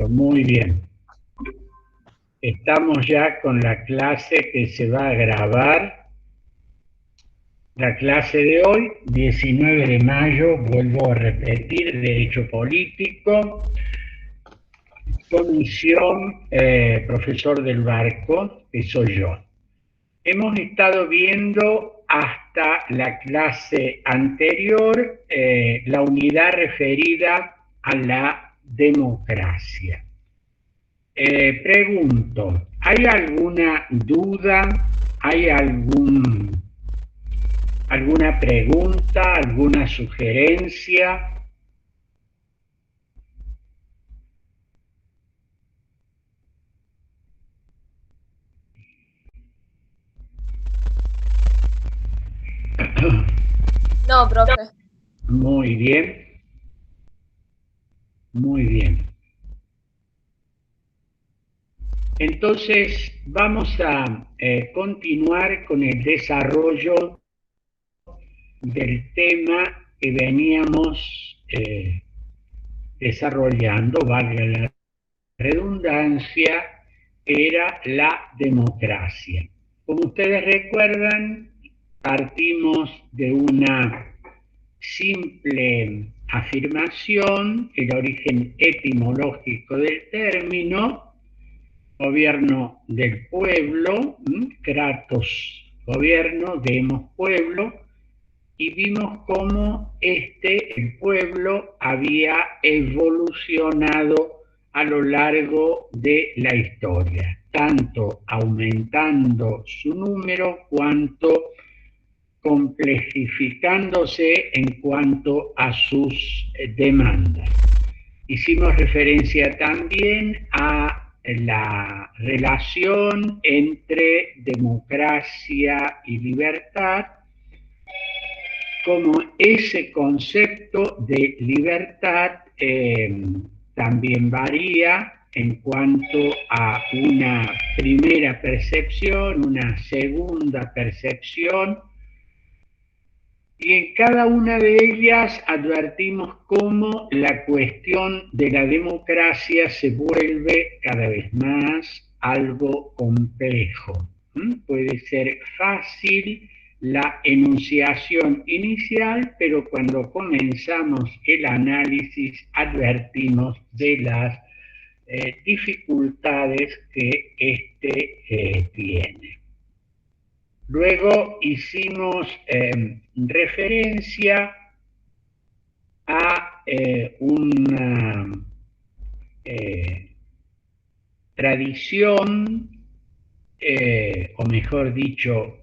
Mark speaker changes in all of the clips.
Speaker 1: Perfecto, muy bien. Estamos ya con la clase que se va a grabar. La clase de hoy, 19 de mayo, vuelvo a repetir, Derecho Político, comisión, profesor del Barco, que soy yo. Hemos estado viendo hasta la clase anterior la unidad referida a la democracia. Pregunto, ¿hay alguna duda? ¿Hay alguna pregunta? ¿Alguna sugerencia?
Speaker 2: No, profe.
Speaker 1: Muy bien, muy bien. Entonces, vamos a continuar con el desarrollo del tema que veníamos desarrollando, valga la redundancia, era la democracia. Como ustedes recuerdan, partimos de una simple afirmación, el origen etimológico del término, gobierno del pueblo, kratos, gobierno, demos, pueblo, y vimos cómo el pueblo, había evolucionado a lo largo de la historia, tanto aumentando su número cuanto complejificándose en cuanto a sus demandas. Hicimos referencia también a la relación entre democracia y libertad, como ese concepto de libertad también varía en cuanto a una primera percepción, una segunda percepción, y en cada una de ellas advertimos cómo la cuestión de la democracia se vuelve cada vez más algo complejo. Puede ser fácil la enunciación inicial, pero cuando comenzamos el análisis advertimos de las dificultades que tiene. Luego hicimos referencia a una tradición, o mejor dicho,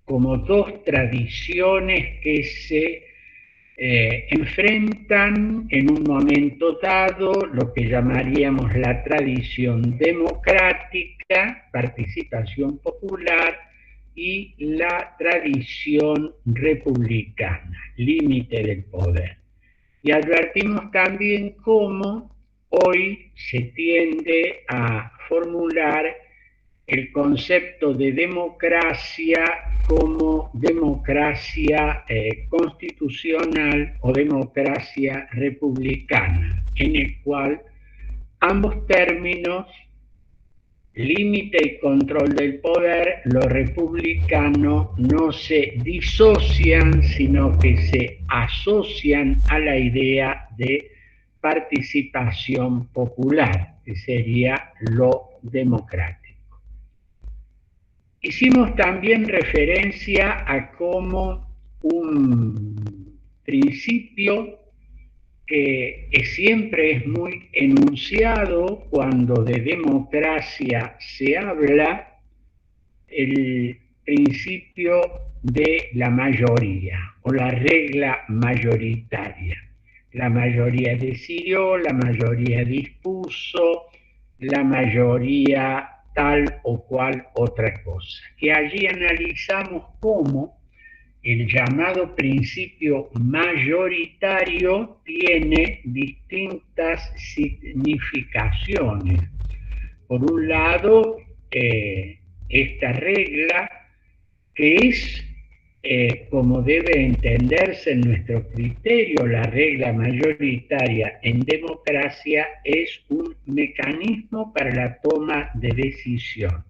Speaker 1: como dos tradiciones que se enfrentan en un momento dado, lo que llamaríamos la tradición democrática, participación popular, y la tradición republicana, límite del poder. Y advertimos también cómo hoy se tiende a formular el concepto de democracia como democracia constitucional o democracia republicana, en el cual ambos términos, límite y control del poder, lo republicano, no se disocian, sino que se asocian a la idea de participación popular, que sería lo democrático. Hicimos también referencia a cómo un principio que siempre es muy enunciado cuando de democracia se habla, el principio de la mayoría o la regla mayoritaria. La mayoría decidió, la mayoría dispuso, la mayoría tal o cual otra cosa. Y allí analizamos cómo el llamado principio mayoritario tiene distintas significaciones. Por un lado, esta regla, que es como debe entenderse en nuestro criterio, la regla mayoritaria en democracia es un mecanismo para la toma de decisión.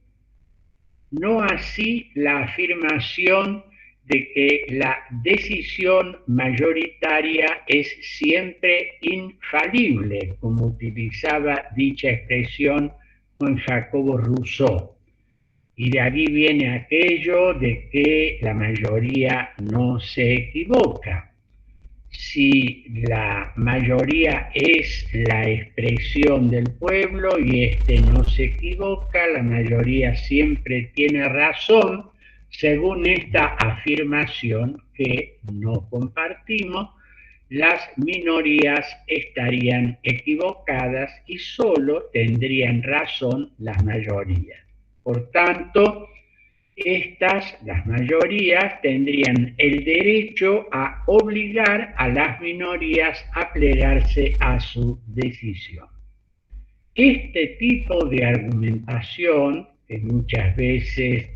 Speaker 1: No así la afirmación de que la decisión mayoritaria es siempre infalible, como utilizaba dicha expresión Juan Jacobo Rousseau. Y de ahí viene aquello de que la mayoría no se equivoca. Si la mayoría es la expresión del pueblo y éste no se equivoca, la mayoría siempre tiene razón, según esta afirmación que no compartimos, las minorías estarían equivocadas y solo tendrían razón las mayorías. Por tanto, las mayorías, tendrían el derecho a obligar a las minorías a plegarse a su decisión. Este tipo de argumentación, que muchas veces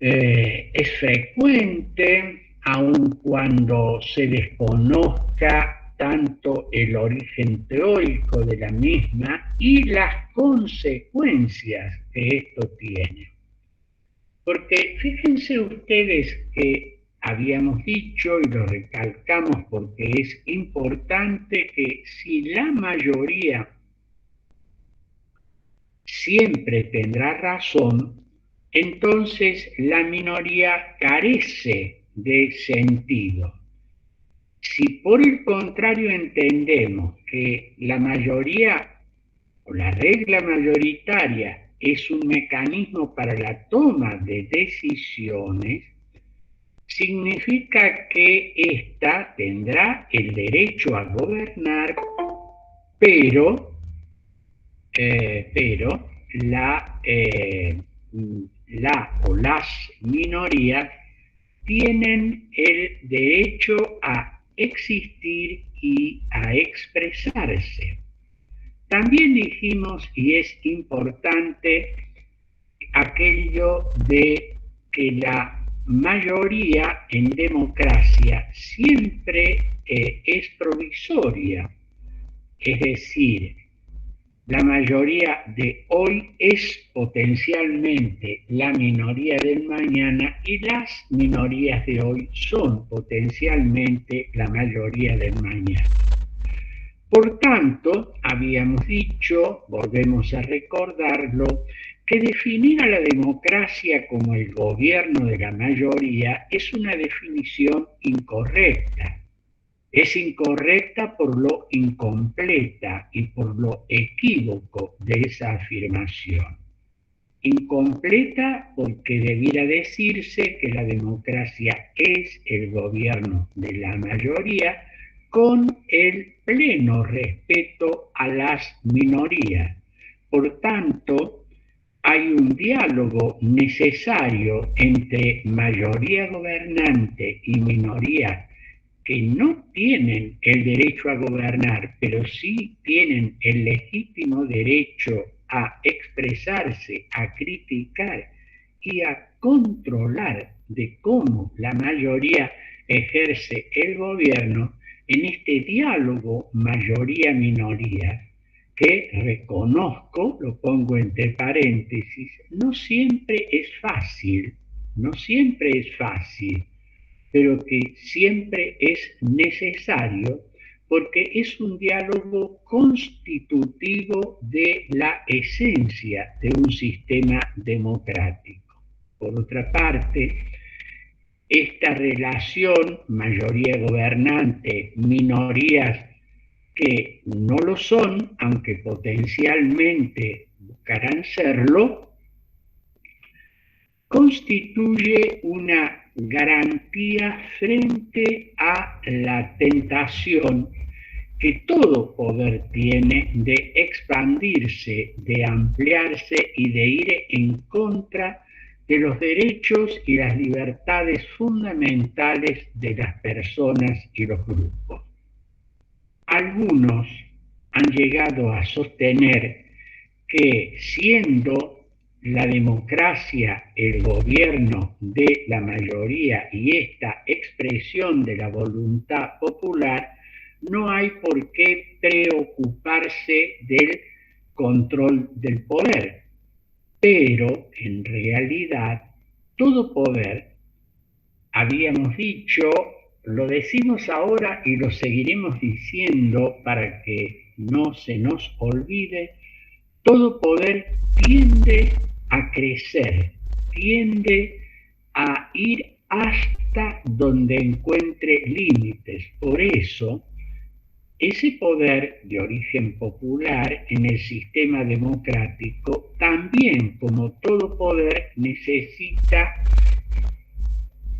Speaker 1: es frecuente, aun cuando se desconozca tanto el origen teórico de la misma y las consecuencias que esto tiene. Porque fíjense ustedes que habíamos dicho y lo recalcamos porque es importante que si la mayoría siempre tendrá razón, entonces la minoría carece de sentido. Si por el contrario entendemos que la mayoría o la regla mayoritaria es un mecanismo para la toma de decisiones, significa que ésta tendrá el derecho a gobernar, pero la o las minorías tienen el derecho a existir y a expresarse. También dijimos, y es importante, aquello de que la mayoría en democracia siempre es provisoria, es decir, la mayoría de hoy es potencialmente la minoría del mañana y las minorías de hoy son potencialmente la mayoría del mañana. Por tanto, habíamos dicho, volvemos a recordarlo, que definir a la democracia como el gobierno de la mayoría es una definición incorrecta. Es incorrecta por lo incompleta y por lo equívoco de esa afirmación. Incompleta porque debiera decirse que la democracia es el gobierno de la mayoría con el pleno respeto a las minorías. Por tanto, hay un diálogo necesario entre mayoría gobernante y minoría que no tienen el derecho a gobernar, pero sí tienen el legítimo derecho a expresarse, a criticar y a controlar de cómo la mayoría ejerce el gobierno en este diálogo mayoría-minoría, que reconozco, lo pongo entre paréntesis, no siempre es fácil, no siempre es fácil, pero que siempre es necesario porque es un diálogo constitutivo de la esencia de un sistema democrático. Por otra parte, esta relación mayoría gobernante, minorías que no lo son, aunque potencialmente buscarán serlo, constituye una garantía frente a la tentación que todo poder tiene de expandirse, de ampliarse y de ir en contra de los derechos y las libertades fundamentales de las personas y los grupos. Algunos han llegado a sostener que siendo la democracia, el gobierno de la mayoría y esta expresión de la voluntad popular, no hay por qué preocuparse del control del poder. Pero en realidad, todo poder, habíamos dicho, lo decimos ahora y lo seguiremos diciendo para que no se nos olvide, todo poder tiende a crecer, tiende a ir hasta donde encuentre límites. Por eso, ese poder de origen popular en el sistema democrático también, como todo poder, necesita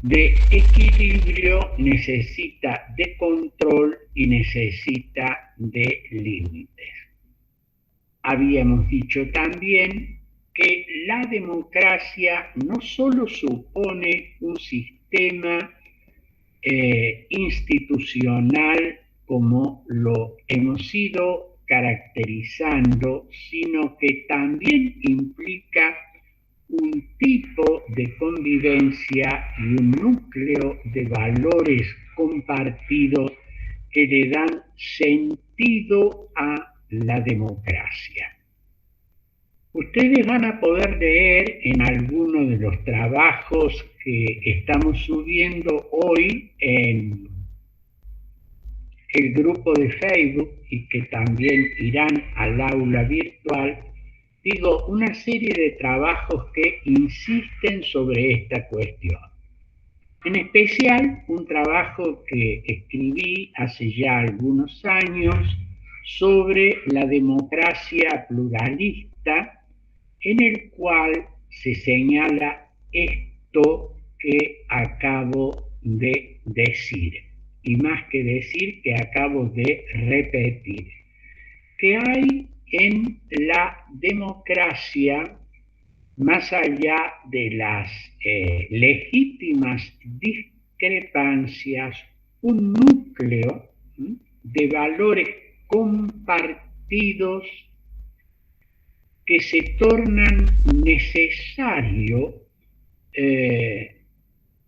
Speaker 1: de equilibrio, necesita de control y necesita de límites. Habíamos dicho también que la democracia no solo supone un sistema institucional como lo hemos ido caracterizando, sino que también implica un tipo de convivencia y un núcleo de valores compartidos que le dan sentido a la democracia. Ustedes van a poder leer en alguno de los trabajos que estamos subiendo hoy en el grupo de Facebook y que también irán al aula virtual, digo, una serie de trabajos que insisten sobre esta cuestión. En especial, un trabajo que escribí hace ya algunos años sobre la democracia pluralista, en el cual se señala esto que acabo de decir, y más que decir, que acabo de repetir, que hay en la democracia, más allá de las legítimas discrepancias, un núcleo de valores compartidos que se tornan necesario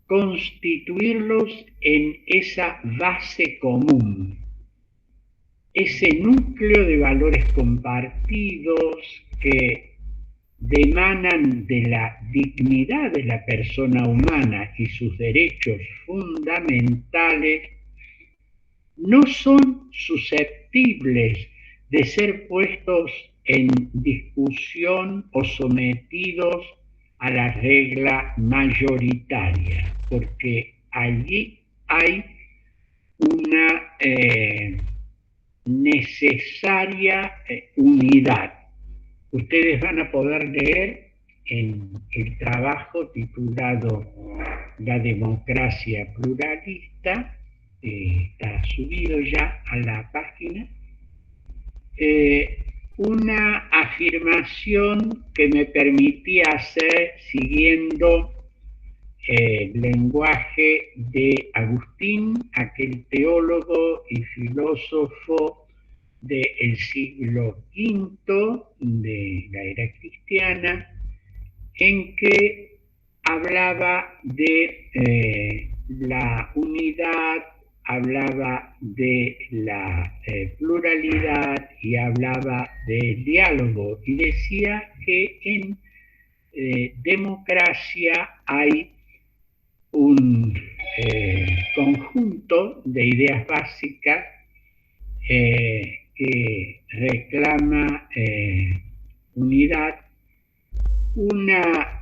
Speaker 1: constituirlos en esa base común, ese núcleo de valores compartidos que emanan de la dignidad de la persona humana y sus derechos fundamentales, no son susceptibles de ser puestos en discusión o sometidos a la regla mayoritaria, porque allí hay una necesaria unidad. Ustedes van a poder leer en el trabajo titulado La democracia pluralista, está subido ya a la página, una afirmación que me permitía hacer siguiendo el lenguaje de Agustín, aquel teólogo y filósofo del siglo V de la era cristiana, en que hablaba de la unidad, hablaba de la pluralidad y hablaba del diálogo, y decía que en democracia hay un conjunto de ideas básicas que reclama unidad, una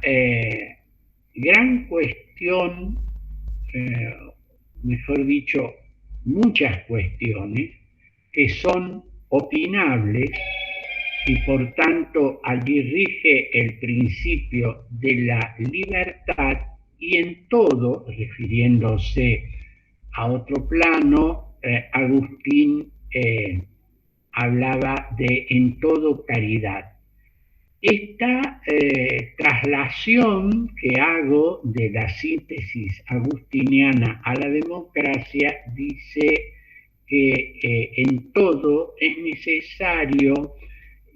Speaker 1: gran cuestión, mejor dicho, muchas cuestiones que son opinables y por tanto allí rige el principio de la libertad, y en todo, refiriéndose a otro plano, Agustín hablaba de en todo caridad. Esta traslación que hago de la síntesis agustiniana a la democracia dice que en todo es necesario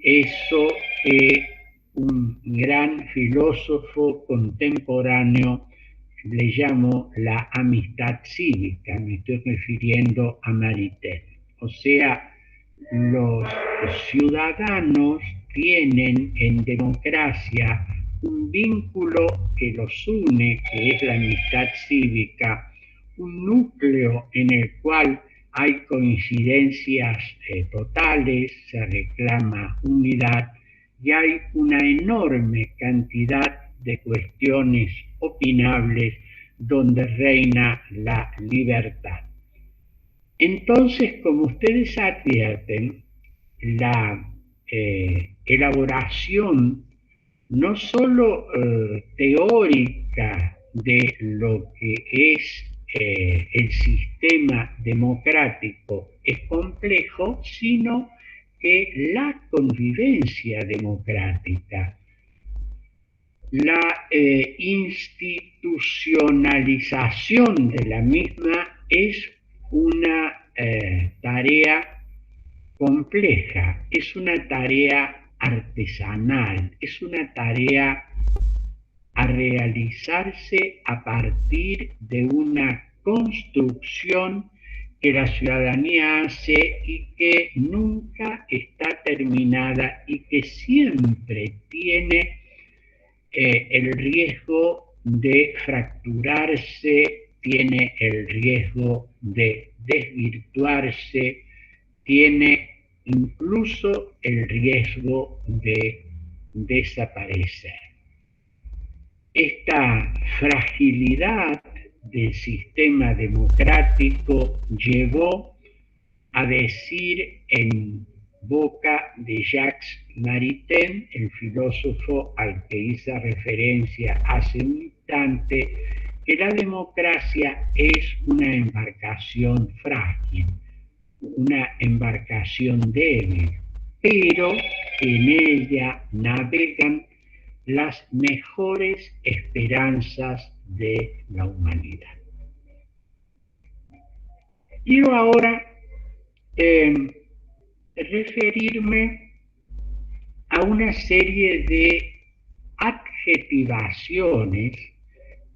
Speaker 1: eso que un gran filósofo contemporáneo, le llamo la amistad cívica, me estoy refiriendo a Maritain. O sea, los ciudadanos tienen en democracia un vínculo que los une, que es la amistad cívica, un núcleo en el cual hay coincidencias totales, se reclama unidad y hay una enorme cantidad de cuestiones opinables donde reina la libertad. Entonces, como ustedes advierten, la elaboración no solo teórica de lo que es el sistema democrático es complejo, sino que la convivencia democrática, la institucionalización de la misma es una tarea compleja, es una tarea artesanal, es una tarea a realizarse a partir de una construcción que la ciudadanía hace y que nunca está terminada y que siempre tiene el riesgo de fracturarse, tiene el riesgo de desvirtuarse, tiene incluso el riesgo de desaparecer. Esta fragilidad del sistema democrático llevó a decir en boca de Jacques Maritain, el filósofo al que hice referencia hace un instante, que la democracia es una embarcación frágil, una embarcación débil, pero en ella navegan las mejores esperanzas de la humanidad. Quiero ahora referirme a una serie de adjetivaciones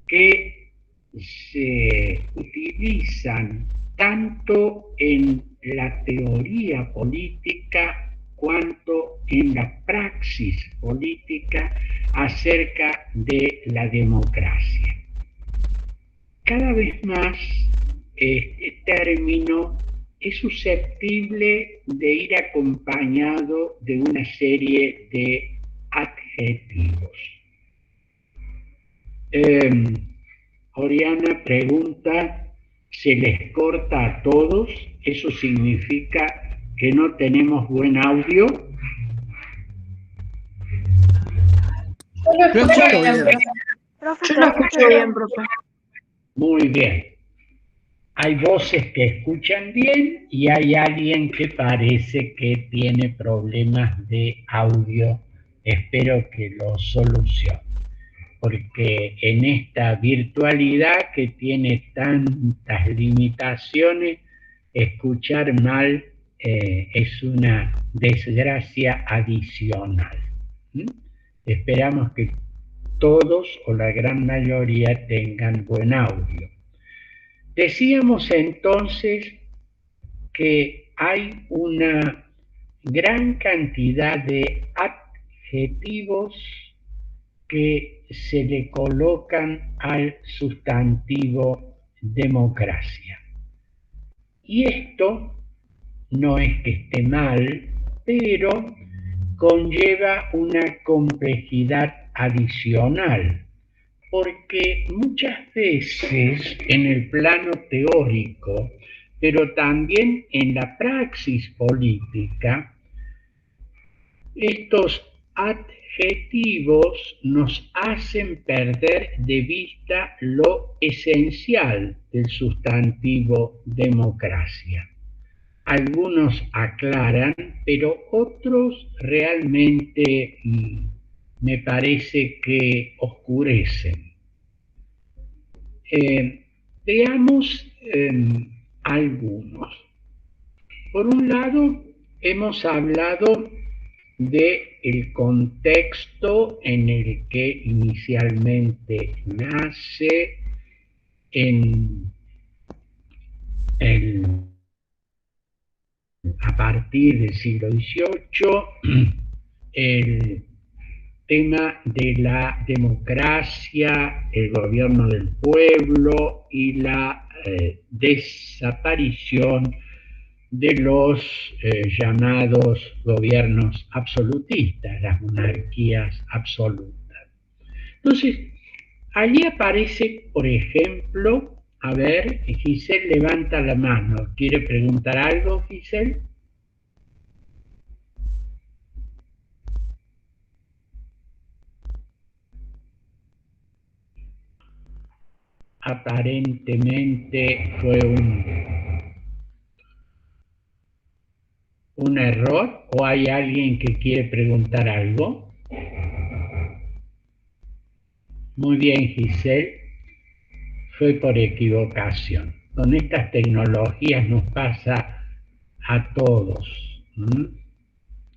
Speaker 1: que se utilizan tanto en la teoría política cuanto en la praxis política acerca de la democracia. Cada vez más este término es susceptible de ir acompañado de una serie de adjetivos. Oriana pregunta, ¿se les corta a todos? ¿Eso significa que no tenemos buen audio?
Speaker 2: Yo lo escucho bien.
Speaker 3: Profe, yo lo escucho bien, profe.
Speaker 1: Muy bien. Hay voces que escuchan bien y hay alguien que parece que tiene problemas de audio. Espero que lo solucione, porque en esta virtualidad que tiene tantas limitaciones, escuchar mal es una desgracia adicional. Esperamos que todos o la gran mayoría tengan buen audio. Decíamos entonces que hay una gran cantidad de adjetivos que se le colocan al sustantivo democracia. Y esto no es que esté mal, pero conlleva una complejidad adicional, porque muchas veces en el plano teórico, pero también en la praxis política, estos adjetivos nos hacen perder de vista lo esencial del sustantivo democracia. Algunos aclaran, pero otros realmente me parece que oscurecen. Veamos algunos. Por un lado, hemos hablado del contexto en el que inicialmente nace a partir del siglo XVIII, el tema de la democracia, el gobierno del pueblo y la desaparición de los llamados gobiernos absolutistas, las monarquías absolutas. Entonces, allí aparece, por ejemplo, a ver, Giselle levanta la mano. ¿Quiere preguntar algo, Giselle? Aparentemente fue un error, o hay alguien que quiere preguntar algo. Muy bien, Giselle, fue por equivocación. Con estas tecnologías nos pasa a todos.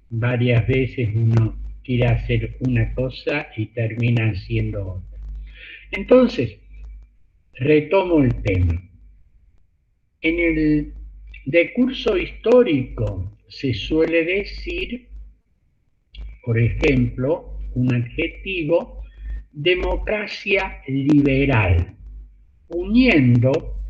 Speaker 1: Varias veces uno quiere hacer una cosa y termina haciendo otra. Entonces, retomo el tema. En el decurso histórico se suele decir, por ejemplo, un adjetivo, democracia liberal, uniendo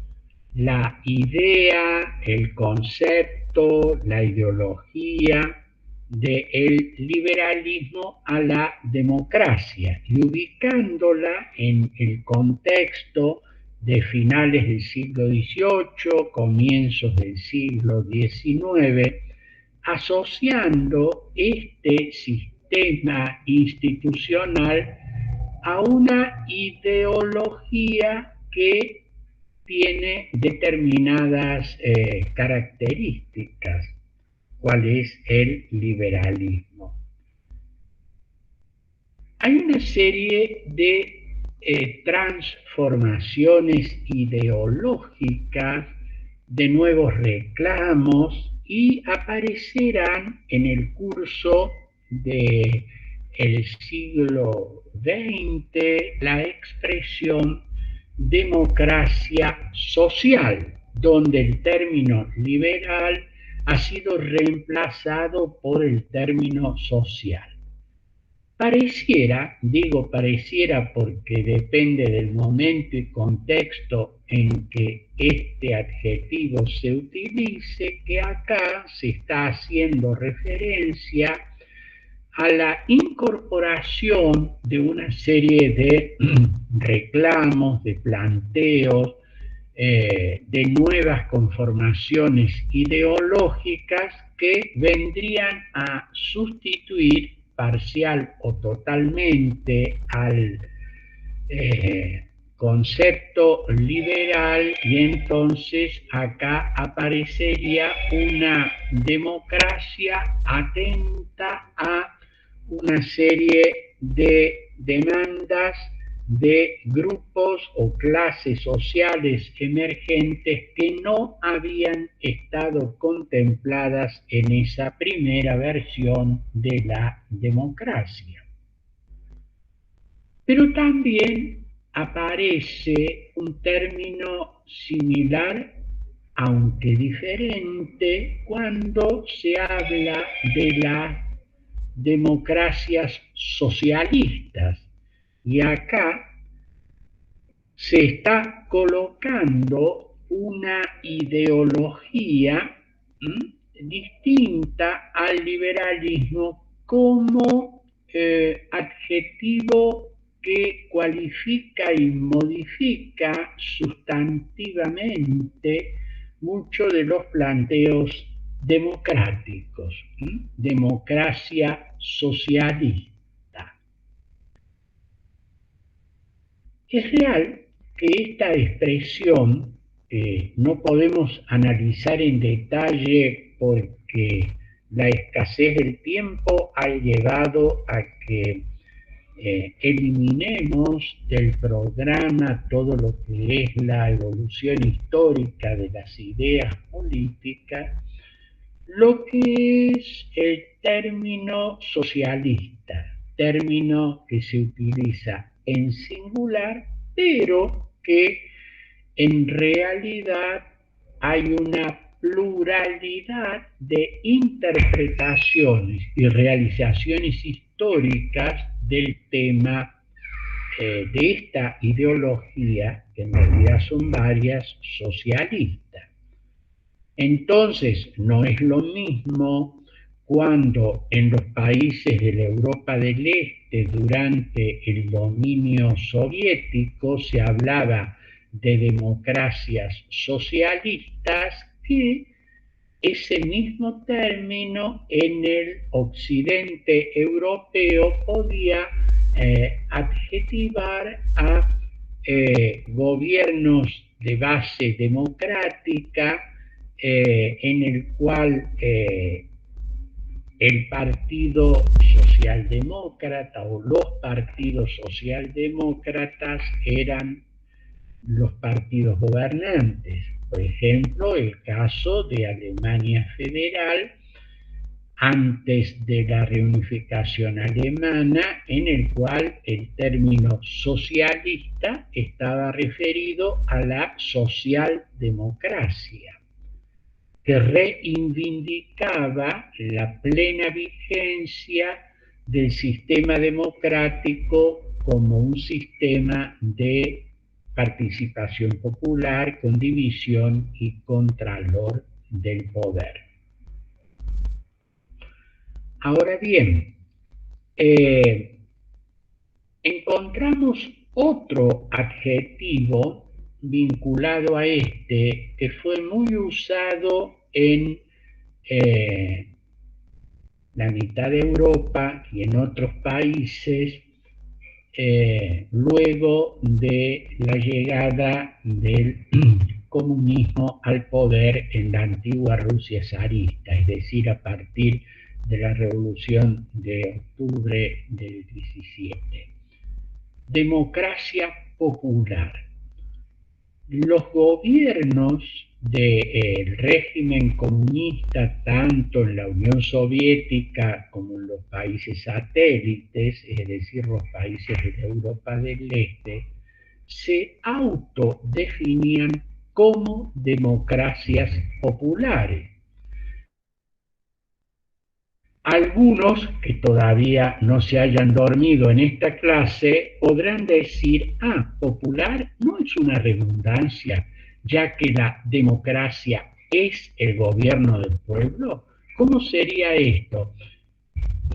Speaker 1: la idea, el concepto, la ideología del liberalismo a la democracia y ubicándola en el contexto de finales del siglo XVIII, comienzos del siglo XIX, asociando este sistema institucional a una ideología que tiene determinadas características, cuál es el liberalismo. Hay una serie de transformaciones ideológicas, de nuevos reclamos, y aparecerán en el curso del siglo XX la expresión democracia social, donde el término liberal ha sido reemplazado por el término social. Pareciera, digo pareciera porque depende del momento y contexto en que este adjetivo se utilice, que acá se está haciendo referencia a la incorporación de una serie de reclamos, de planteos, de nuevas conformaciones ideológicas que vendrían a sustituir parcial o totalmente al concepto liberal, y entonces acá aparecería una democracia atenta a una serie de demandas de grupos o clases sociales emergentes que no habían estado contempladas en esa primera versión de la democracia. Pero también aparece un término similar, aunque diferente, cuando se habla de las democracias socialistas. Y acá se está colocando una ideología distinta al liberalismo como adjetivo que cualifica y modifica sustantivamente muchos de los planteos democráticos, democracia socialista. Es real que esta expresión no podemos analizar en detalle porque la escasez del tiempo ha llevado a que eliminemos del programa todo lo que es la evolución histórica de las ideas políticas. lo que es el término socialista, término que se utiliza en singular, pero que en realidad hay una pluralidad de interpretaciones y realizaciones históricas del tema de esta ideología, que en realidad son varias, socialistas. Entonces, no es lo mismo cuando en los países de la Europa del Este, durante el dominio soviético, se hablaba de democracias socialistas, que ese mismo término en el occidente europeo podía adjetivar a gobiernos de base democrática, en el cual el Partido Socialdemócrata o los partidos socialdemócratas eran los partidos gobernantes. Por ejemplo, el caso de Alemania Federal antes de la reunificación alemana, en el cual el término socialista estaba referido a la socialdemocracia, que reivindicaba la plena vigencia del sistema democrático como un sistema de participación popular con división y contralor del poder. Ahora bien, encontramos otro adjetivo vinculado a este que fue muy usado en la mitad de Europa y en otros países luego de la llegada del comunismo al poder en la antigua Rusia zarista, es decir, a partir de la Revolución de Octubre del 17. Democracia popular. Los gobiernos del régimen comunista, tanto en la Unión Soviética como en los países satélites, es decir, los países de la Europa del Este, se autodefinían como democracias populares. Algunos que todavía no se hayan dormido en esta clase podrán decir, popular no es una redundancia, ya que la democracia es el gobierno del pueblo. ¿Cómo sería esto?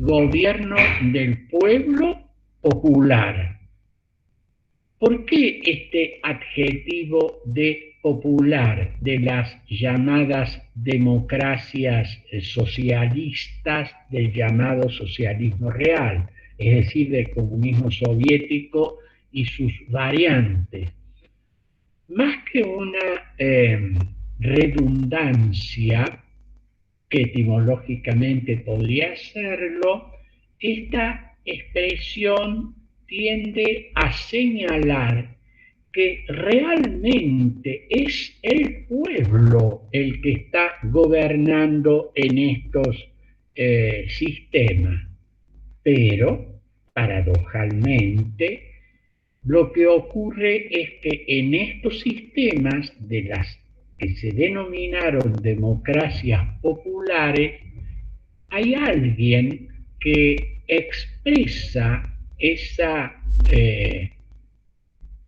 Speaker 1: Gobierno del pueblo popular. ¿Por qué este adjetivo de popular de las llamadas democracias socialistas, del llamado socialismo real, es decir, del comunismo soviético y sus variantes? Más que una redundancia, que etimológicamente podría serlo, esta expresión tiende a señalar que realmente es el pueblo el que está gobernando en estos sistemas. Pero, paradojalmente, lo que ocurre es que en estos sistemas de las que se denominaron democracias populares, hay alguien que expresa esa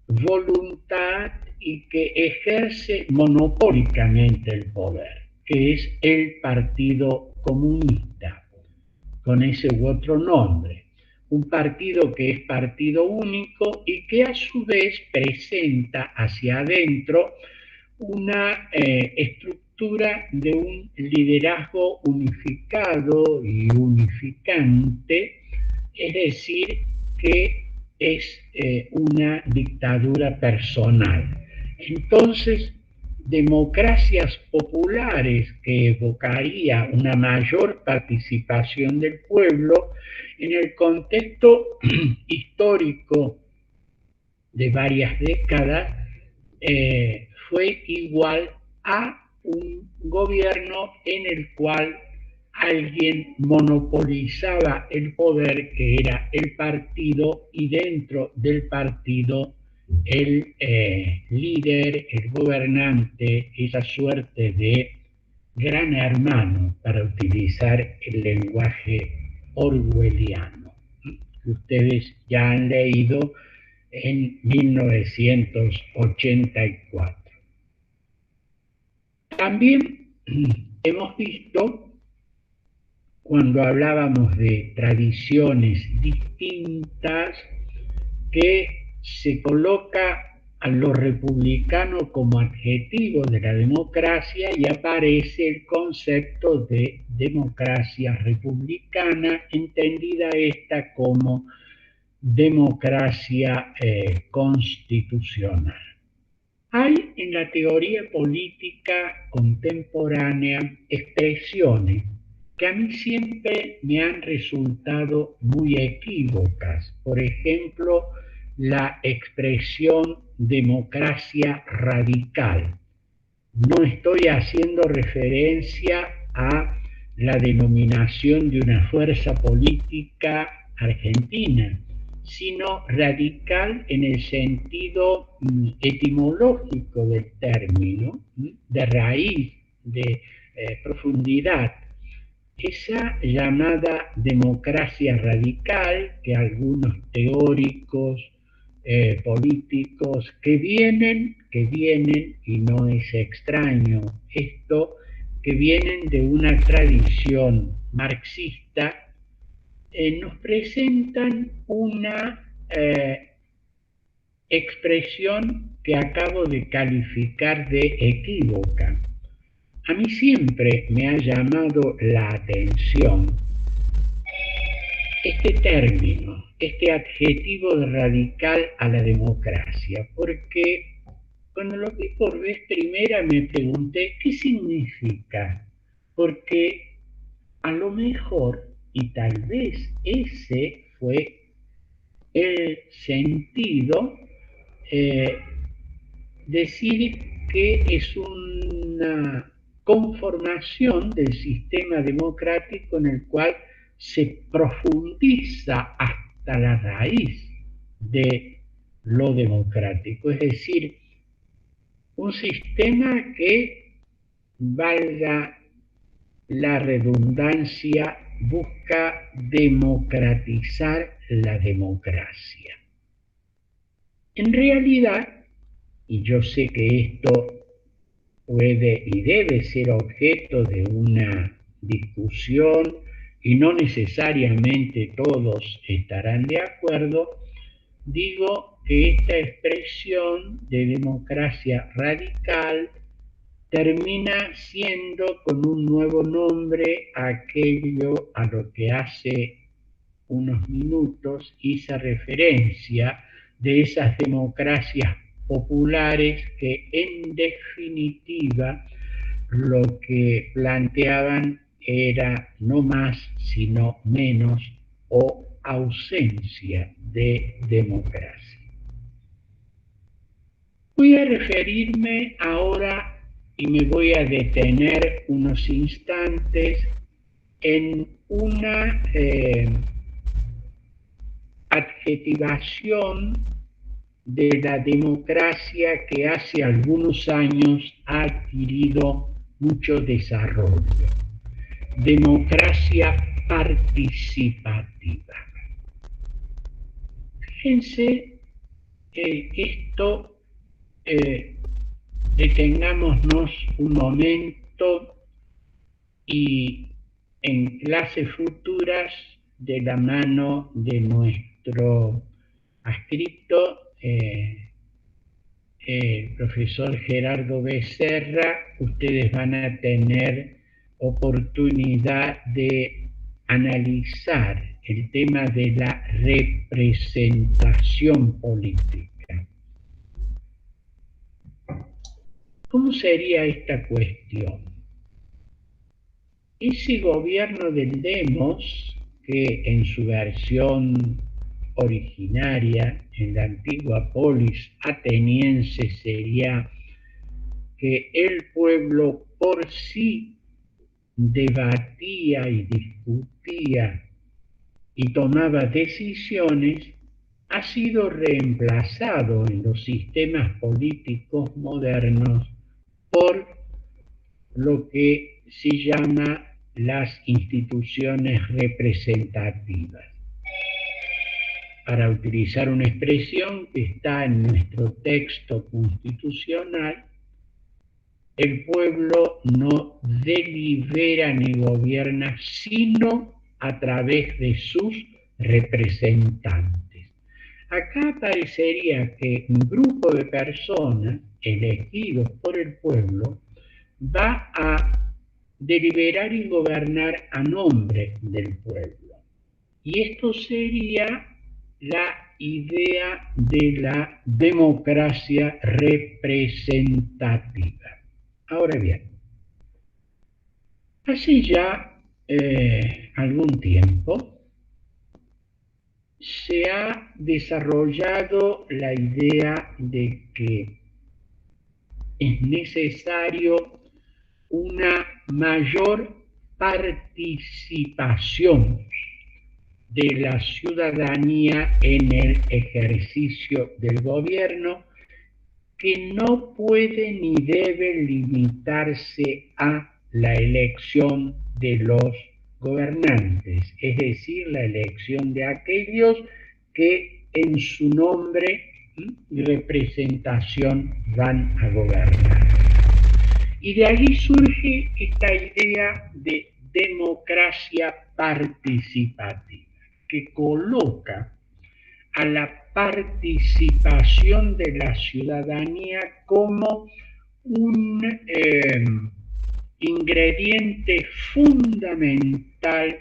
Speaker 1: voluntad y que ejerce monopólicamente el poder, que es el Partido Comunista, con ese u otro nombre. Un partido que es partido único y que a su vez presenta hacia adentro una estructura de un liderazgo unificado y unificante, es decir, que es una dictadura personal. Entonces, democracias populares que evocaría una mayor participación del pueblo en el contexto histórico de varias décadas, fue igual a un gobierno en el cual alguien monopolizaba el poder, que era el partido, y dentro del partido el líder, el gobernante, esa suerte de gran hermano, para utilizar el lenguaje orwelliano, que ustedes ya han leído en 1984. También hemos visto, cuando hablábamos de tradiciones distintas, que se coloca a lo republicano como adjetivo de la democracia y aparece el concepto de democracia republicana, entendida esta como democracia constitucional. Hay en la teoría política contemporánea expresiones que a mí siempre me han resultado muy equívocas. Por ejemplo, la expresión democracia radical. No estoy haciendo referencia a la denominación de una fuerza política argentina, sino radical en el sentido etimológico del término, de raíz, de profundidad. Esa llamada democracia radical, que algunos teóricos políticos que vienen, y no es extraño esto, que vienen de una tradición marxista, nos presentan una expresión que acabo de calificar de equívoca. A mí siempre me ha llamado la atención este término, este adjetivo de radical a la democracia, porque cuando lo vi por vez primera me pregunté qué significa, porque a lo mejor, y tal vez ese fue el sentido, decir que es una conformación del sistema democrático en el cual se profundiza hasta la raíz de lo democrático, es decir, un sistema que, valga la redundancia, busca democratizar la democracia. En realidad, y yo sé que esto puede y debe ser objeto de una discusión y no necesariamente todos estarán de acuerdo, digo que esta expresión de democracia radical termina siendo con un nuevo nombre aquello a lo que hace unos minutos hice referencia, de esas democracias populares que en definitiva lo que planteaban era no más sino menos o ausencia de democracia. Voy a referirme ahora y me voy a detener unos instantes en una adjetivación de la democracia que hace algunos años ha adquirido mucho desarrollo. Democracia participativa. Fíjense esto, detengámonos un momento y en clases futuras, de la mano de nuestro adscrito, el profesor Gerardo Becerra, ustedes van a tener oportunidad de analizar el tema de la representación política. ¿Cómo sería esta cuestión? Ese gobierno del demos, que en su versión originaria, en la antigua polis ateniense, sería que el pueblo por sí debatía y discutía y tomaba decisiones, ha sido reemplazado en los sistemas políticos modernos por lo que se llama las instituciones representativas. Para utilizar una expresión que está en nuestro texto constitucional, el pueblo no delibera ni gobierna sino a través de sus representantes. Acá parecería que un grupo de personas elegidos por el pueblo va a deliberar y gobernar a nombre del pueblo. Y esto sería la idea de la democracia representativa. Ahora bien, hace ya algún tiempo se ha desarrollado la idea de que es necesario una mayor participación de la ciudadanía en el ejercicio del gobierno, que no puede ni debe limitarse a la elección de los gobernantes, es decir, la elección de aquellos que en su nombre y representación van a gobernar. Y de allí surge esta idea de democracia participativa, que coloca a la participación de la ciudadanía como un ingrediente fundamental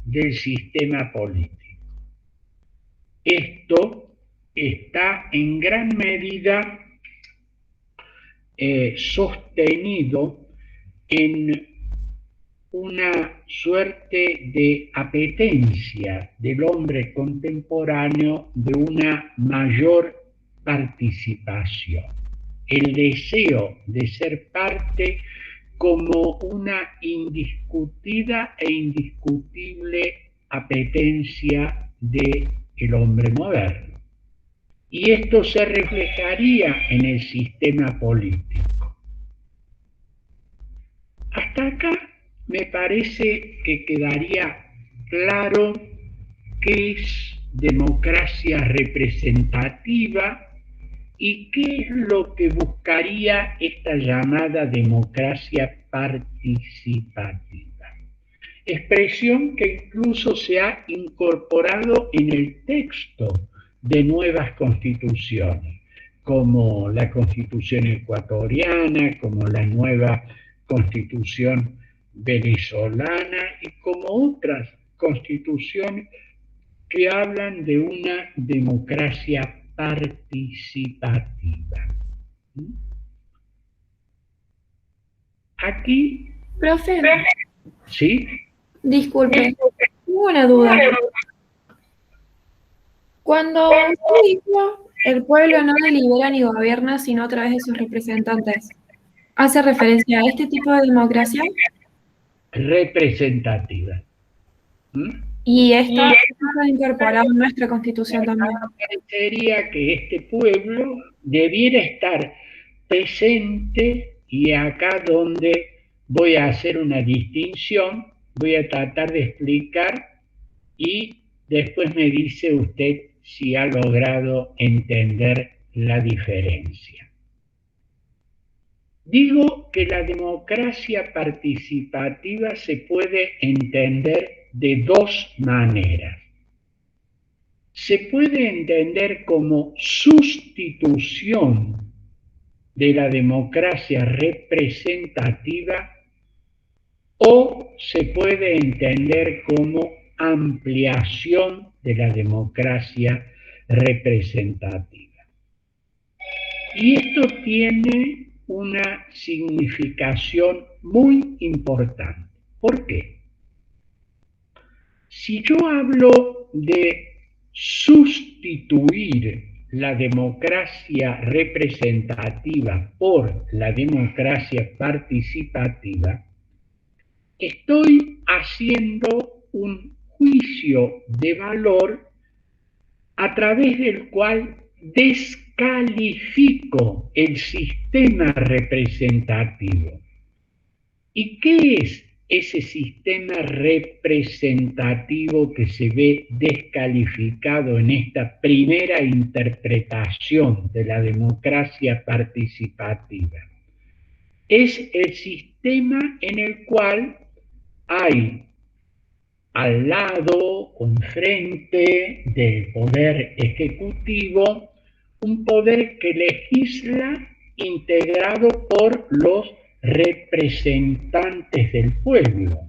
Speaker 1: del sistema político. Esto está en gran medida sostenido en una suerte de apetencia del hombre contemporáneo de una mayor participación, el deseo de ser parte como una indiscutida e indiscutible apetencia del hombre moderno. Y esto se reflejaría en el sistema político. Hasta acá me parece que quedaría claro qué es democracia representativa y qué es lo que buscaría esta llamada democracia participativa. Expresión que incluso se ha incorporado en el texto de nuevas constituciones, como la Constitución ecuatoriana, como la nueva Constitución venezolana y como otras constituciones que hablan de una democracia participativa. Aquí,
Speaker 3: Profe,
Speaker 1: ¿sí?
Speaker 3: disculpe, tengo una duda. Cuando usted dijo el pueblo no delibera ni gobierna sino a través de sus representantes, ¿hace referencia a este tipo de democracia?
Speaker 1: Representativa.
Speaker 3: Y esto está incorporado en nuestra Constitución también.
Speaker 1: Sería que este pueblo debiera estar presente, y acá donde voy a hacer una distinción, voy a tratar de explicar y después me dice usted si ha logrado entender la diferencia. Digo que la democracia participativa se puede entender de dos maneras. Se puede entender como sustitución de la democracia representativa o se puede entender como ampliación de la democracia representativa. Y esto tiene una significación muy importante. ¿Por qué? Si yo hablo de sustituir la democracia representativa por la democracia participativa, estoy haciendo un juicio de valor a través del cual descalifico el sistema representativo. ¿Y qué es ese sistema representativo que se ve descalificado en esta primera interpretación de la democracia participativa? Es el sistema en el cual hay al lado o enfrente del poder ejecutivo un poder que legisla integrado por los representantes del pueblo.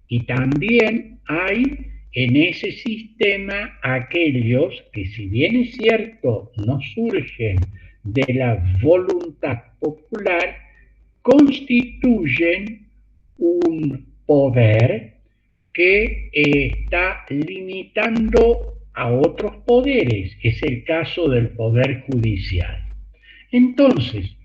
Speaker 1: Y también hay en ese sistema aquellos que, si bien es cierto, no surgen de la voluntad popular, constituyen un poder que está limitando a otros poderes. Es el caso del poder judicial. Entonces,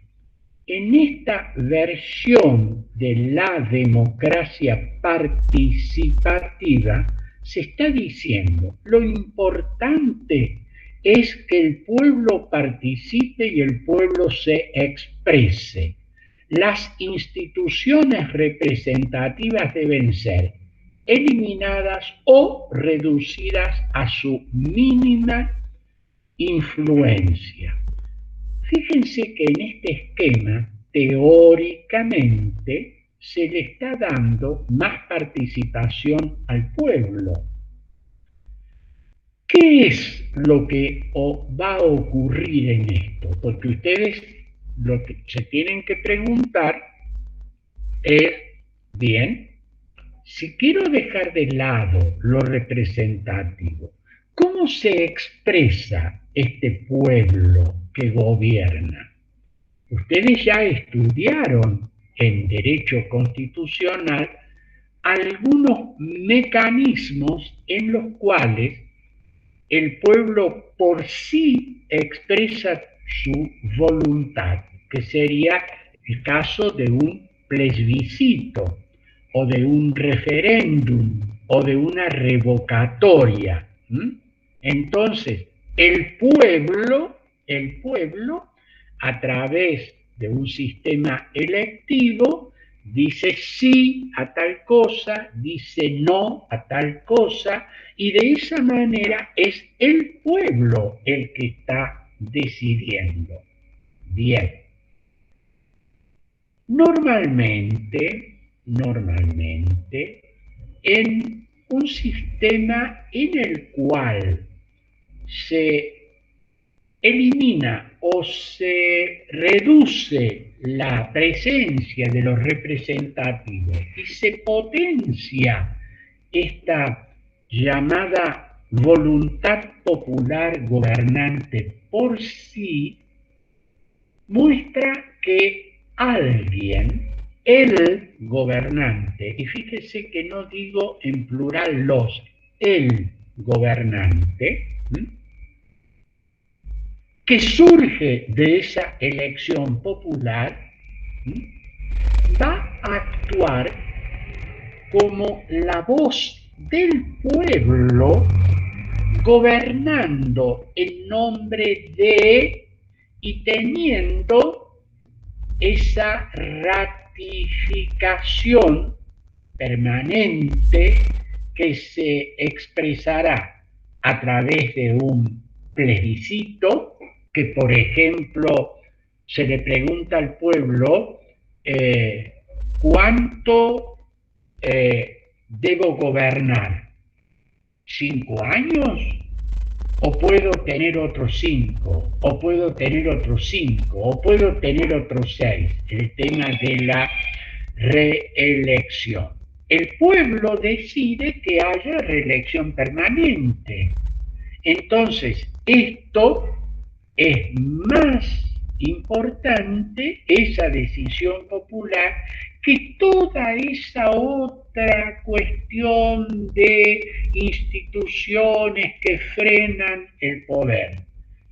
Speaker 1: en esta versión de la democracia participativa se está diciendo lo importante es que el pueblo participe y el pueblo se exprese. Las instituciones representativas deben ser eliminadas o reducidas a su mínima influencia. Fíjense que en este esquema, teóricamente, se le está dando más participación al pueblo. ¿Qué es lo que va a ocurrir en esto? Porque ustedes lo que se tienen que preguntar es, bien, si quiero dejar de lado lo representativo, ¿cómo se expresa este pueblo que gobierna? Ustedes ya estudiaron en Derecho Constitucional algunos mecanismos en los cuales el pueblo por sí expresa su voluntad, que sería el caso de un plebiscito, o de un referéndum, o de una revocatoria. Entonces, el pueblo, a través de un sistema electivo, dice sí a tal cosa, dice no a tal cosa, y de esa manera es el pueblo el que está decidiendo. Bien. Normalmente, en un sistema en el cual se elimina o se reduce la presencia de los representativos y se potencia esta llamada voluntad popular gobernante por sí, muestra que alguien, el gobernante, y fíjese que no digo en plural los, el gobernante, que surge de esa elección popular, va a actuar como la voz del pueblo, gobernando en nombre de y teniendo esa ratificación permanente que se expresará a través de un plebiscito, que por ejemplo se le pregunta al pueblo ¿cuánto debo gobernar? ¿5 años? ¿O puedo tener otros 5? ¿O puedo tener otros 5? ¿O puedo tener otros 6? El tema de la reelección. El pueblo decide que haya reelección permanente. Entonces, esto es más importante, esa decisión popular, que toda esa otra cuestión de instituciones que frenan el poder.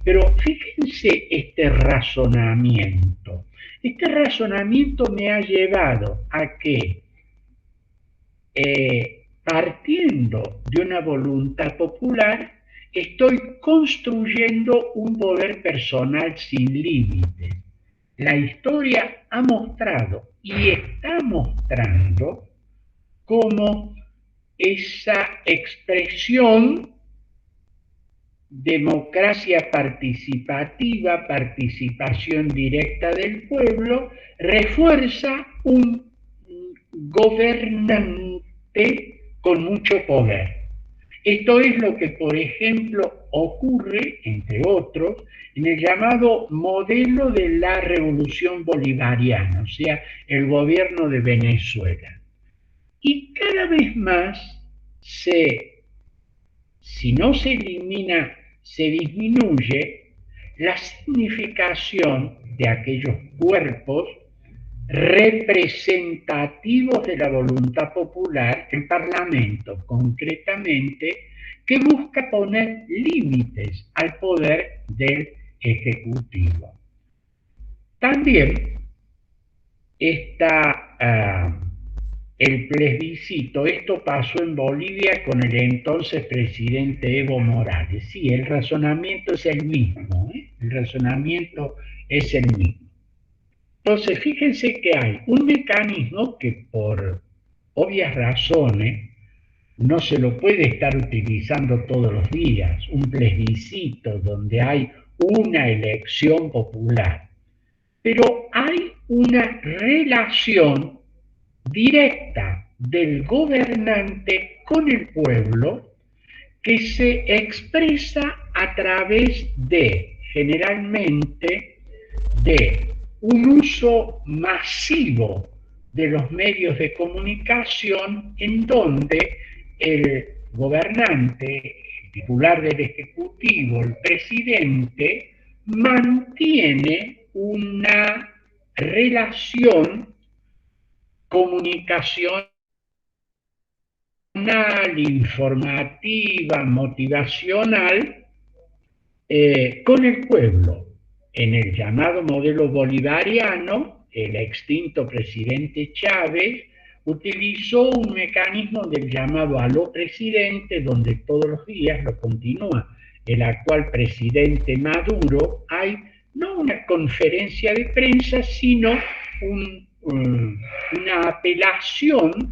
Speaker 1: Pero fíjense este razonamiento. Este razonamiento me ha llevado a que, partiendo de una voluntad popular, estoy construyendo un poder personal sin límites. La historia ha mostrado y está mostrando cómo esa expresión democracia participativa, participación directa del pueblo, refuerza un gobernante con mucho poder. Esto es lo que, por ejemplo, ocurre, entre otros, en el llamado modelo de la revolución bolivariana, o sea, el gobierno de Venezuela. Y cada vez más si no se elimina, se disminuye la significación de aquellos cuerpos representativos de la voluntad popular, el Parlamento concretamente, que busca poner límites al poder del Ejecutivo. También el plebiscito, esto pasó en Bolivia con el entonces presidente Evo Morales. Sí, el razonamiento es el mismo, ¿eh? El razonamiento es el mismo. Entonces, fíjense que hay un mecanismo que por obvias razones no se lo puede estar utilizando todos los días, un plebiscito donde hay una elección popular, pero hay una relación directa del gobernante con el pueblo que se expresa a través de, generalmente, de un uso masivo de los medios de comunicación en donde el gobernante, el titular del Ejecutivo, el presidente, mantiene una relación comunicacional, informativa, motivacional con el pueblo. En el llamado modelo bolivariano, el extinto presidente Chávez utilizó un mecanismo del llamado aló presidente, donde todos los días, lo continúa el actual presidente Maduro, hay no una conferencia de prensa, sino una apelación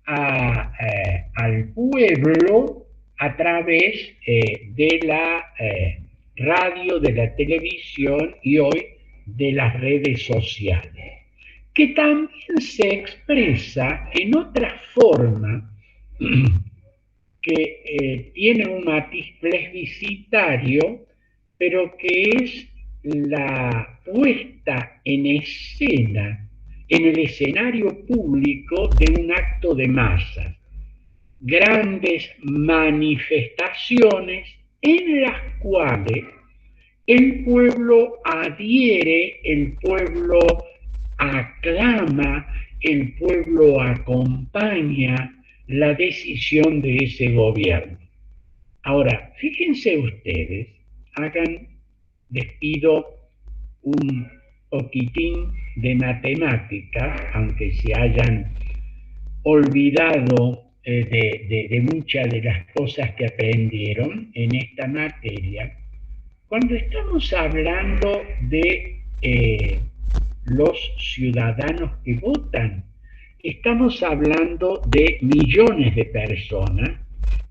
Speaker 1: al pueblo a través de la radio, de la televisión y hoy de las redes sociales, que también se expresa en otra forma que tiene un matiz plebiscitario, pero que es la puesta en escena, en el escenario público de un acto de masas, grandes manifestaciones en las cuales el pueblo adhiere, el pueblo aclama, el pueblo acompaña la decisión de ese gobierno. Ahora, fíjense ustedes, les pido un poquitín de matemáticas, aunque se hayan olvidado de muchas de las cosas que aprendieron en esta materia. Cuando estamos hablando de los ciudadanos que votan, estamos hablando de millones de personas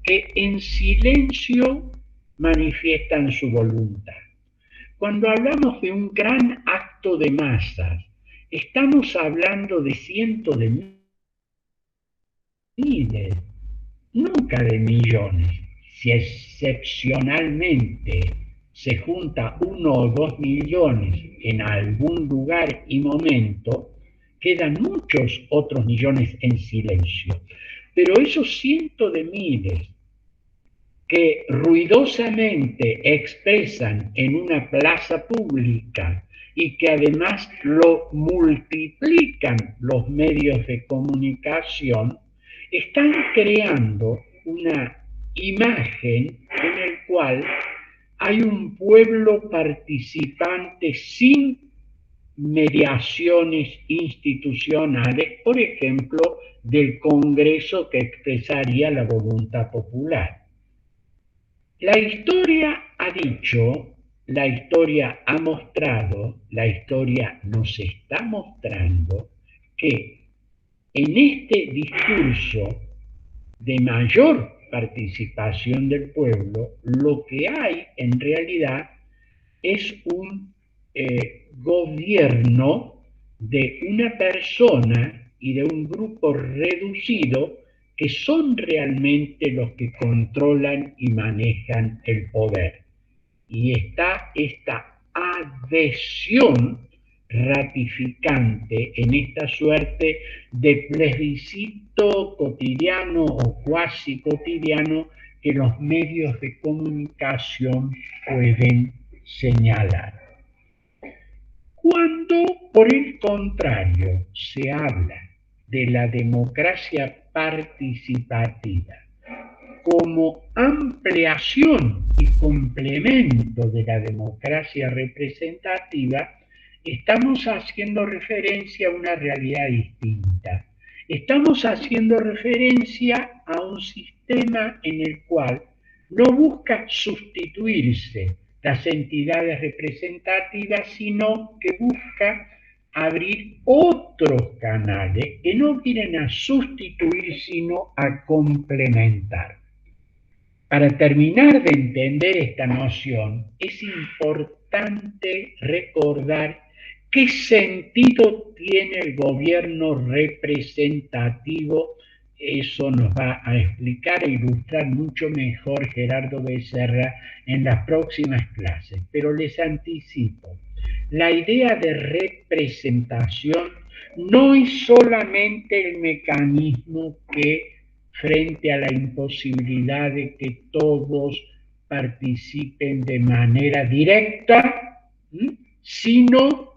Speaker 1: que en silencio manifiestan su voluntad. Cuando hablamos de un gran acto de masas, estamos hablando de cientos de miles, nunca de millones. Si excepcionalmente se junta 1 o 2 millones en algún lugar y momento, quedan muchos otros millones en silencio. Pero esos cientos de miles que ruidosamente expresan en una plaza pública y que además lo multiplican los medios de comunicación, están creando una imagen en el cual hay un pueblo participante sin mediaciones institucionales, por ejemplo, del Congreso que expresaría la voluntad popular. La historia ha dicho, la historia ha mostrado, la historia nos está mostrando que en este discurso de mayor participación del pueblo, lo que hay en realidad es un gobierno de una persona y de un grupo reducido que son realmente los que controlan y manejan el poder. Y está esta adhesión ratificante en esta suerte de plebiscito cotidiano o cuasi cotidiano que los medios de comunicación pueden señalar. Cuando, por el contrario, se habla de la democracia participativa como ampliación y complemento de la democracia representativa, estamos haciendo referencia a una realidad distinta. Estamos haciendo referencia a un sistema en el cual no busca sustituirse las entidades representativas, sino que busca abrir otros canales que no vienen a sustituir, sino a complementar. Para terminar de entender esta noción, es importante recordar qué sentido tiene el gobierno representativo. Eso nos va a explicar e ilustrar mucho mejor Gerardo Becerra en las próximas clases. Pero les anticipo, la idea de representación no es solamente el mecanismo que frente a la imposibilidad de que todos participen de manera directa, sino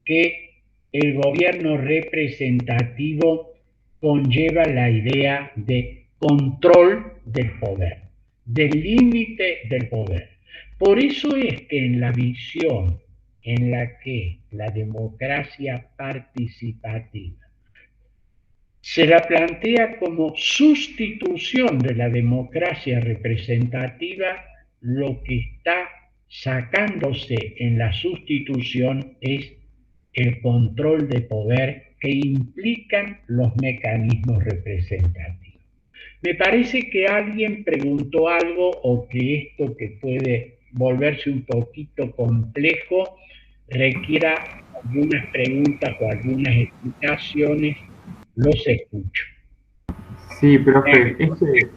Speaker 1: que el gobierno representativo conlleva la idea de control del poder, del límite del poder. Por eso es que en la visión en la que la democracia participativa se la plantea como sustitución de la democracia representativa, lo que está sacándose en la sustitución es el control de poder que implican los mecanismos representativos. Me parece que alguien preguntó algo o que esto que puede volverse un poquito complejo requiera algunas preguntas o algunas explicaciones. Los escucho.
Speaker 4: Sí, profe, este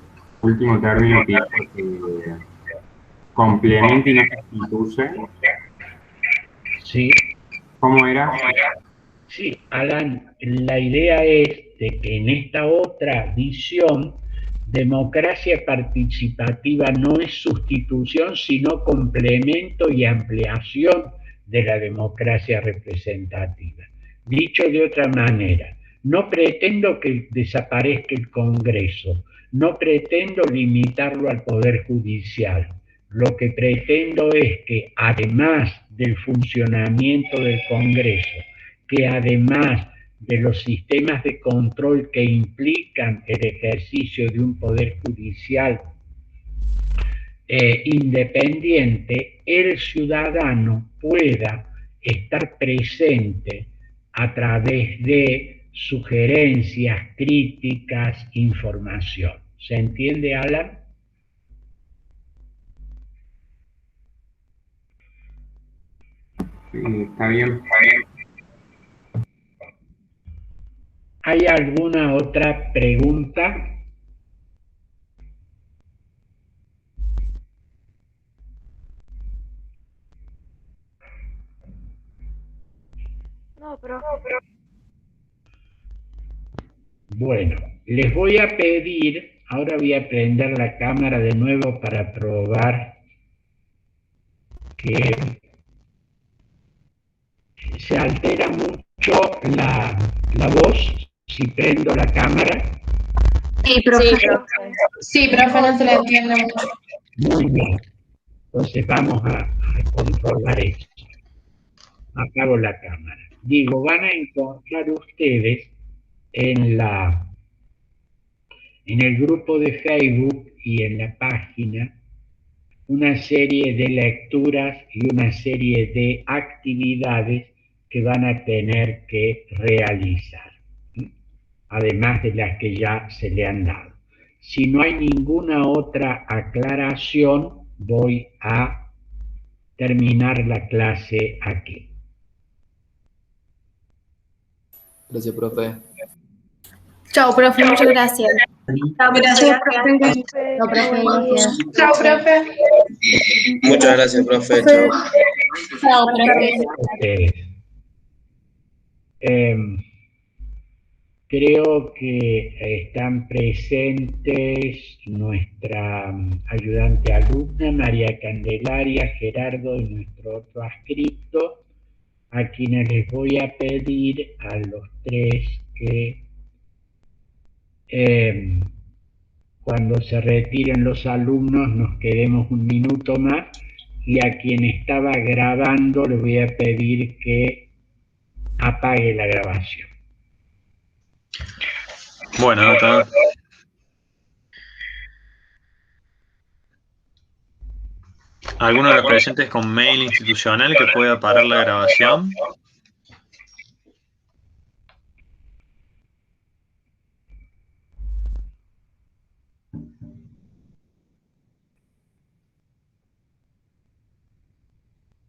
Speaker 4: último término que dijo que complementa y no sustituye.
Speaker 1: Sí.
Speaker 4: ¿Cómo era?
Speaker 1: Sí, Alan, la idea es de que en esta otra visión, democracia participativa no es sustitución, sino complemento y ampliación de la democracia representativa. Dicho de otra manera, no pretendo que desaparezca el Congreso, no pretendo limitarlo al Poder Judicial. Lo que pretendo es que además del funcionamiento del Congreso, que además de los sistemas de control que implican el ejercicio de un Poder Judicial independiente, el ciudadano pueda estar presente a través de sugerencias, críticas, información. ¿Se entiende, Alan?
Speaker 4: Sí, está bien.
Speaker 1: ¿Hay alguna otra pregunta?
Speaker 3: No, pero...
Speaker 1: Bueno, les voy a pedir, ahora voy a prender la cámara de nuevo para probar que se altera mucho la voz si prendo la cámara.
Speaker 2: Sí, profe. Sí, profe, no se le entiende mucho.
Speaker 1: Muy bien. Entonces vamos a controlar eso. Apago la cámara. Digo, van a encontrar ustedes en el grupo de Facebook y en la página una serie de lecturas y una serie de actividades que van a tener que realizar, además de las que ya se le han dado. Si no hay ninguna otra aclaración, voy a terminar la clase aquí.
Speaker 5: Gracias, profe.
Speaker 6: Chao, profe, muchas gracias.
Speaker 3: Gracias, profe.
Speaker 6: Chao, profe, gracias.
Speaker 3: Chao, profe.
Speaker 7: Muchas gracias, profe. Chao.
Speaker 6: Chao, profe.
Speaker 1: Ustedes. Creo que están presentes nuestra ayudante alumna, María Candelaria, Gerardo y nuestro otro adscrito, a quienes les voy a pedir a los tres que cuando se retiren los alumnos nos quedemos un minuto más, y a quien estaba grabando le voy a pedir que apague la grabación.
Speaker 8: Bueno, doctor. ¿Alguno de los presentes con mail institucional que pueda parar la grabación?